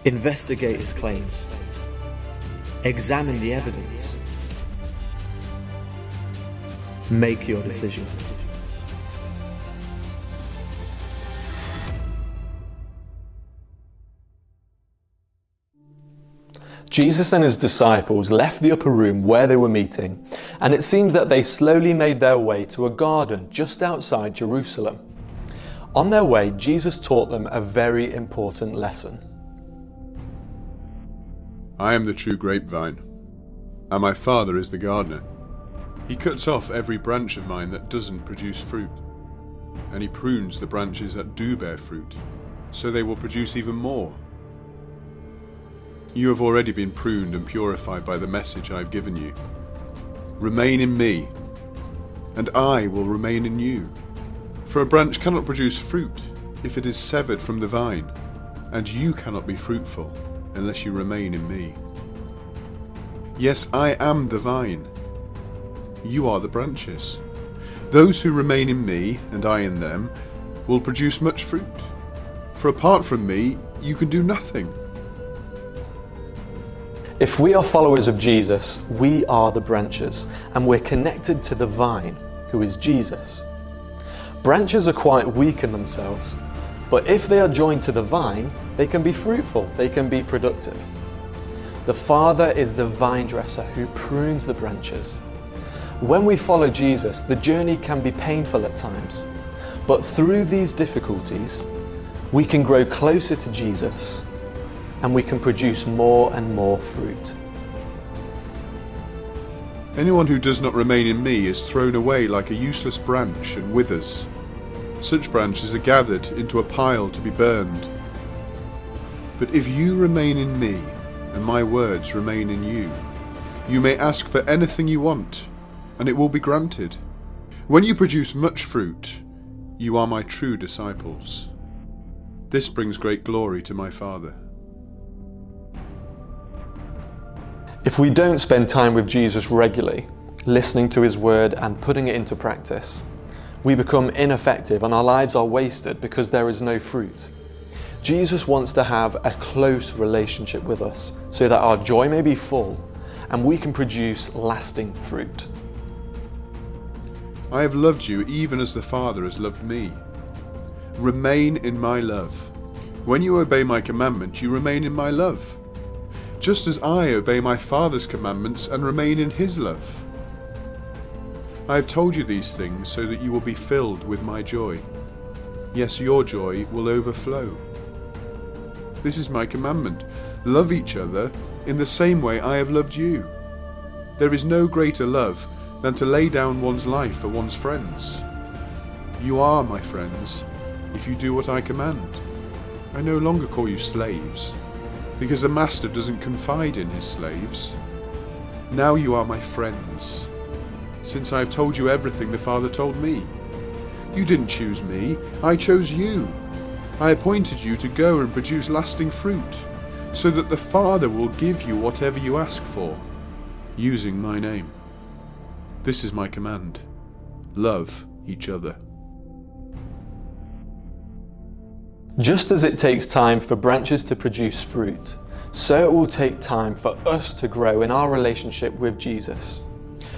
Investigate his claims. Examine the evidence. Make your decision. Jesus and his disciples left the upper room where they were meeting, and it seems that they slowly made their way to a garden just outside Jerusalem. On their way, Jesus taught them a very important lesson. I am the true grapevine, and my Father is the gardener. He cuts off every branch of mine that doesn't produce fruit, and he prunes the branches that do bear fruit, so they will produce even more. You have already been pruned and purified by the message I have given you. Remain in me, and I will remain in you. For a branch cannot produce fruit if it is severed from the vine, and you cannot be fruitful unless you remain in me. Yes, I am the vine. You are the branches. Those who remain in me, and I in them, will produce much fruit. For apart from me, you can do nothing. If we are followers of Jesus, we are the branches, and we're connected to the vine, who is Jesus. Branches are quite weak in themselves, but if they are joined to the vine, they can be fruitful, they can be productive. The Father is the vine dresser who prunes the branches. When we follow Jesus, the journey can be painful at times, but through these difficulties, we can grow closer to Jesus, and we can produce more and more fruit. Anyone who does not remain in me is thrown away like a useless branch and withers. Such branches are gathered into a pile to be burned. But if you remain in me, and my words remain in you, you may ask for anything you want, and it will be granted. When you produce much fruit, you are my true disciples. This brings great glory to my Father. If we don't spend time with Jesus regularly, listening to his word and putting it into practice, we become ineffective and our lives are wasted because there is no fruit. Jesus wants to have a close relationship with us so that our joy may be full and we can produce lasting fruit. I have loved you even as the Father has loved me. Remain in my love. When you obey my commandment, you remain in my love, just as I obey my Father's commandments and remain in his love. I have told you these things so that you will be filled with my joy. Yes, your joy will overflow. This is my commandment. Love each other in the same way I have loved you. There is no greater love than to lay down one's life for one's friends. You are my friends if you do what I command. I no longer call you slaves, because the master doesn't confide in his slaves. Now you are my friends, since I have told you everything the Father told me. You didn't choose me, I chose you. I appointed you to go and produce lasting fruit, so that the Father will give you whatever you ask for, using my name. This is my command. Love each other. Just as it takes time for branches to produce fruit, so it will take time for us to grow in our relationship with Jesus.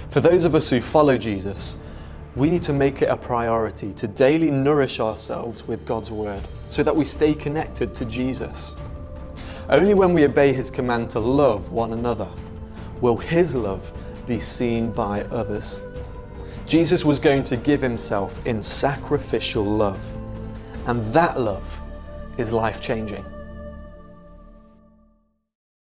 For those of us who follow Jesus, we need to make it a priority to daily nourish ourselves with God's word so that we stay connected to Jesus. Only when we obey his command to love one another will his love be seen by others. Jesus was going to give himself in sacrificial love, and that love is life-changing.